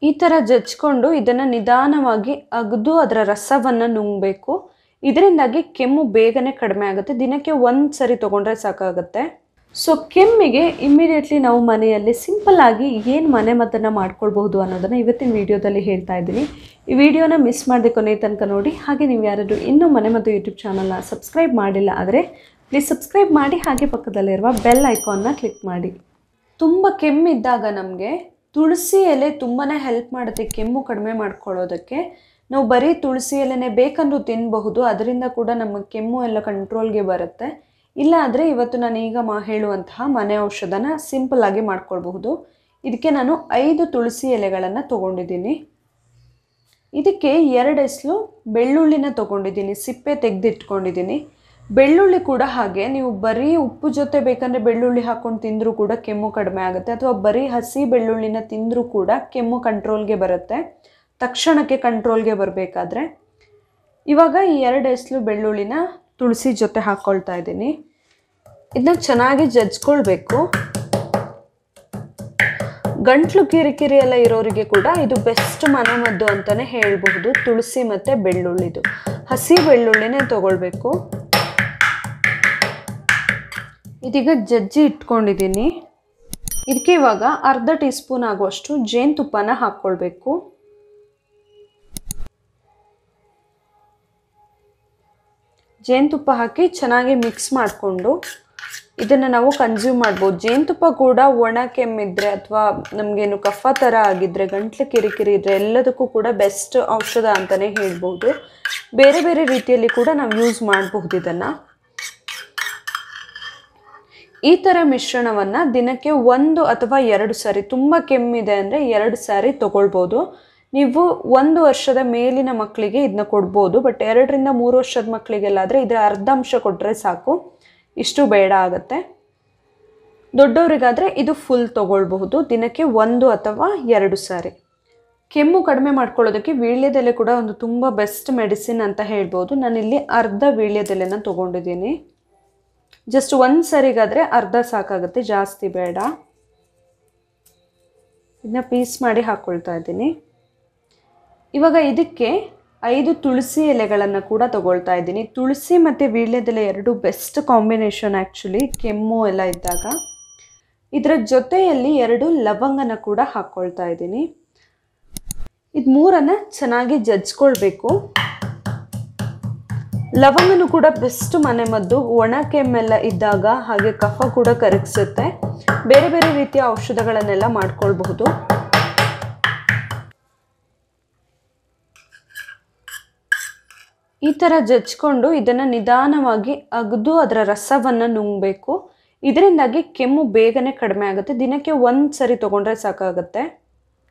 ಈ ಥರ ಜಜ್ಜಿಕೊಂಡು ಇದನ್ನು ನಿಧಾನವಾಗಿ ಅಗೆದು ಅದರ ರಸವನ್ನು ನುಂಗಬೇಕು. ಇದರಿಂದಾಗಿ ಕೆಮ್ಮು ಬೇಗನೆ ಕಡಿಮೆ ಆಗುತ್ತೆ. ದಿನಕ್ಕೆ ಒಂದು ಸರಿ ತೊಗೊಂಡ್ರೆ ಸಾಕಾಗುತ್ತೆ. ಸೊ ಕೆಮ್ಮಿಗೆ ಇಮ್ಮಿಡಿಯೇಟ್ಲಿ ನಾವು ಮನೆಯಲ್ಲಿ ಸಿಂಪಲ್ಲಾಗಿ ಏನು ಮನೆಮದ್ದನ್ನು ಮಾಡ್ಕೊಳ್ಬಹುದು ಅನ್ನೋದನ್ನು ಇವತ್ತಿನ ವಿಡಿಯೋದಲ್ಲಿ ಹೇಳ್ತಾ ಇದ್ದೀನಿ. ಈ ವಿಡಿಯೋನ ಮಿಸ್ ಮಾಡದೆ ಕೊನೆ ತನಕ ನೋಡಿ. ಹಾಗೆ ನೀವು ಯಾರಾದರೂ ಇನ್ನೂ ಮನೆಮದ್ದು ಯೂಟ್ಯೂಬ್ ಚಾನಲ್ನ ಸಬ್ಸ್ಕ್ರೈಬ್ ಮಾಡಿಲ್ಲ ಆದರೆ ಪ್ಲೀಸ್ ಸಬ್ಸ್ಕ್ರೈಬ್ ಮಾಡಿ, ಹಾಗೆ ಪಕ್ಕದಲ್ಲಿರುವ ಬೆಲ್ ಐಕಾನ್ನ ಕ್ಲಿಕ್ ಮಾಡಿ. ತುಂಬ ಕೆಮ್ಮಿದ್ದಾಗ ನಮಗೆ ತುಳಸಿ ಎಲೆ ತುಂಬಾ ಹೆಲ್ಪ್ ಮಾಡುತ್ತೆ ಕೆಮ್ಮು ಕಡಿಮೆ ಮಾಡ್ಕೊಳ್ಳೋದಕ್ಕೆ. ನಾವು ಬರೀ ತುಳಸಿ ಎಲೆನೇ ಬೇಕಂದ್ರೂ ತಿನ್ನಬಹುದು, ಅದರಿಂದ ಕೂಡ ನಮ್ಮ ಕೆಮ್ಮು ಎಲ್ಲ ಕಂಟ್ರೋಲ್ಗೆ ಬರುತ್ತೆ. ಇಲ್ಲ ಆದರೆ ಇವತ್ತು ನಾನು ಈಗ ಹೇಳುವಂತಹ ಮನೆ ಔಷಧನ ಸಿಂಪಲ್ಲಾಗಿ ಮಾಡ್ಕೊಳ್ಬಹುದು. ಇದಕ್ಕೆ ನಾನು 5 ತುಳಸಿ ಎಲೆಗಳನ್ನು ತೊಗೊಂಡಿದ್ದೀನಿ. ಇದಕ್ಕೆ 2 ಎಸ್ಲು ಬೆಳ್ಳುಳ್ಳಿನ ತೊಗೊಂಡಿದ್ದೀನಿ, ಸಿಪ್ಪೆ ತೆಗೆದಿಟ್ಕೊಂಡಿದ್ದೀನಿ. ಬೆಳ್ಳುಳ್ಳಿ ಕೂಡ ಹಾಗೆ ನೀವು ಬರೀ ಉಪ್ಪು ಜೊತೆ ಬೇಕಂದರೆ ಬೆಳ್ಳುಳ್ಳಿ ಹಾಕ್ಕೊಂಡು ತಿಂದರೂ ಕೂಡ ಕೆಮ್ಮು ಕಡಿಮೆ ಆಗುತ್ತೆ, ಅಥವಾ ಬರೀ ಹಸಿ ಬೆಳ್ಳುಳ್ಳಿನ ತಿಂದರೂ ಕೂಡ ಕೆಮ್ಮು ಕಂಟ್ರೋಲ್ಗೆ ಬರುತ್ತೆ, ತಕ್ಷಣಕ್ಕೆ ಕಂಟ್ರೋಲ್ಗೆ ಬರಬೇಕಾದ್ರೆ. ಇವಾಗ ಈ 2 ಎಸ್ಲು ಬೆಳ್ಳುಳ್ಳಿನ ತುಳಸಿ ಜೊತೆ ಹಾಕ್ಕೊಳ್ತಾ ಇದ್ದೀನಿ. ಇದನ್ನ ಚೆನ್ನಾಗಿ ಜಜ್ಕೊಳ್ಬೇಕು. ಗಂಟ್ಲು ಕಿರಿಕಿರಿ ಎಲ್ಲ ಇರೋರಿಗೆ ಕೂಡ ಇದು ಬೆಸ್ಟ್ ಮನೆಮದ್ದು ಅಂತಲೇ ಹೇಳಬಹುದು. ತುಳಸಿ ಮತ್ತು ಬೆಳ್ಳುಳ್ಳಿದು ಹಸಿ ಬೆಳ್ಳುಳ್ಳಿನೇ ತಗೊಳ್ಬೇಕು. ಇದೀಗ ಜಜ್ಜಿ ಇಟ್ಕೊಂಡಿದ್ದೀನಿ. ಇದಕ್ಕೆ ಇವಾಗ ಅರ್ಧ ಟೀ ಸ್ಪೂನ್ ಆಗುವಷ್ಟು ಜೇನುತುಪ್ಪನ ಹಾಕ್ಕೊಳ್ಬೇಕು. ಜೇನುತುಪ್ಪ ಹಾಕಿ ಚೆನ್ನಾಗಿ ಮಿಕ್ಸ್ ಮಾಡಿಕೊಂಡು ಇದನ್ನು ನಾವು ಕನ್ಸ್ಯೂಮ್ ಮಾಡ್ಬೋದು. ಜೇನುತುಪ್ಪ ಕೂಡ ಒಣ ಕೆಮ್ಮಿದ್ರೆ ಅಥವಾ ನಮಗೇನು ಕಫ ಥರ ಆಗಿದ್ದರೆ, ಗಂಟ್ಲು ಕಿರಿಕಿರಿ ಇದ್ದರೆ ಎಲ್ಲದಕ್ಕೂ ಕೂಡ ಬೆಸ್ಟ್ ಔಷಧ ಅಂತಲೇ ಹೇಳ್ಬೋದು. ಬೇರೆ ಬೇರೆ ರೀತಿಯಲ್ಲಿ ಕೂಡ ನಾವು ಯೂಸ್ ಮಾಡಬಹುದು ಇದನ್ನು. ಈ ಥರ ಮಿಶ್ರಣವನ್ನು ದಿನಕ್ಕೆ 1 ಅಥವಾ 2 ಸಾರಿ, ತುಂಬ ಕೆಮ್ಮಿದೆ ಅಂದರೆ 2 ಸಾರಿ ತೊಗೊಳ್ಬೋದು. ನೀವು 1 ವರ್ಷದ ಮೇಲಿನ ಮಕ್ಕಳಿಗೆ ಇದನ್ನ ಕೊಡ್ಬೋದು, ಬಟ್ 2 ರಿಂದ 3 ವರ್ಷದ ಮಕ್ಕಳಿಗೆಲ್ಲಾದರೆ ಇದರ ಅರ್ಧಾಂಶ ಕೊಟ್ಟರೆ ಸಾಕು, ಇಷ್ಟು ಬೇಡ ಆಗುತ್ತೆ. ದೊಡ್ಡವರಿಗಾದರೆ ಇದು ಫುಲ್ ತೊಗೊಳ್ಬಹುದು, ದಿನಕ್ಕೆ 1 ಅಥವಾ 2 ಸಾರಿ. ಕೆಮ್ಮು ಕಡಿಮೆ ಮಾಡ್ಕೊಳ್ಳೋದಕ್ಕೆ ವೀಳ್ಯದೆಲೆ ಕೂಡ ಒಂದು ತುಂಬ ಬೆಸ್ಟ್ ಮೆಡಿಸಿನ್ ಅಂತ ಹೇಳ್ಬೋದು. ನಾನಿಲ್ಲಿ ಅರ್ಧ ವೀಳ್ಯದೆಲೆನ ತೊಗೊಂಡಿದ್ದೀನಿ. ಜಸ್ಟ್ 1 ಸರಿಗಾದರೆ ಅರ್ಧ ಸಾಕಾಗುತ್ತೆ, ಜಾಸ್ತಿ ಬೇಡ. ಇದನ್ನ ಪೀಸ್ ಮಾಡಿ ಹಾಕ್ಕೊಳ್ತಾ ಇದ್ದೀನಿ. ಇವಾಗ ಇದಕ್ಕೆ 5 ತುಳಸಿ ಎಲೆಗಳನ್ನು ಕೂಡ ತಗೊಳ್ತಾ ಇದ್ದೀನಿ. ತುಳಸಿ ಮತ್ತು ವೀಳ್ಯದೆಲೆ 2 ಬೆಸ್ಟ್ ಕಾಂಬಿನೇಷನ್ ಆ್ಯಕ್ಚುಲಿ ಕೆಮ್ಮು ಎಲ್ಲ ಇದ್ದಾಗ. ಇದರ ಜೊತೆಯಲ್ಲಿ 2 ಲವಂಗನ ಕೂಡ ಹಾಕ್ಕೊಳ್ತಾ ಇದ್ದೀನಿ. ಇದು 3 ಚೆನ್ನಾಗಿ ಜಜ್ಕೊಳ್ಬೇಕು. ಲವಂಗನೂ ಕೂಡ ಬೆಸ್ಟ್ ಮನೆಮದ್ದು, ಒಣ ಕೆಮ್ಮೆಲ್ಲ ಇದ್ದಾಗ, ಹಾಗೆ ಕಫ ಕೂಡ ಕರಗಿಸುತ್ತೆ. ಬೇರೆ ಬೇರೆ ರೀತಿಯ ಔಷಧಗಳನ್ನೆಲ್ಲ ಮಾಡ್ಕೊಳ್ಬಹುದು. ಈ ಥರ ಜಜ್ಕೊಂಡು ಇದನ್ನು ನಿಧಾನವಾಗಿ ಅಗೆದು ಅದರ ರಸವನ್ನು ನುಂಗಬೇಕು. ಇದರಿಂದಾಗಿ ಕೆಮ್ಮು ಬೇಗನೆ ಕಡಿಮೆ ಆಗುತ್ತೆ. ದಿನಕ್ಕೆ 1 ಸರಿ ತೊಗೊಂಡ್ರೆ ಸಾಕಾಗುತ್ತೆ.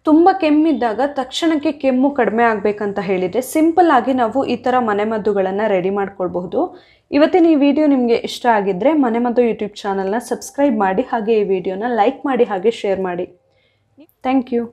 ತುಂಬ ಕೆಮ್ಮಿದ್ದಾಗ ತಕ್ಷಣಕ್ಕೆ ಕೆಮ್ಮು ಕಡಿಮೆ ಆಗಬೇಕಂತ ಹೇಳಿದರೆ ಸಿಂಪಲ್ಲಾಗಿ ನಾವು ಈ ಥರ ಮನೆಮದ್ದುಗಳನ್ನು ರೆಡಿ ಮಾಡ್ಕೊಳ್ಬಹುದು. ಇವತ್ತಿನ ಈ ವಿಡಿಯೋ ನಿಮಗೆ ಇಷ್ಟ ಆಗಿದ್ದರೆ ಮನೆಮದ್ದು ಯೂಟ್ಯೂಬ್ ಚಾನಲ್ನ ಸಬ್ಸ್ಕ್ರೈಬ್ ಮಾಡಿ, ಹಾಗೆ ಈ ವಿಡಿಯೋನ ಲೈಕ್ ಮಾಡಿ, ಹಾಗೆ ಶೇರ್ ಮಾಡಿ. Thank you.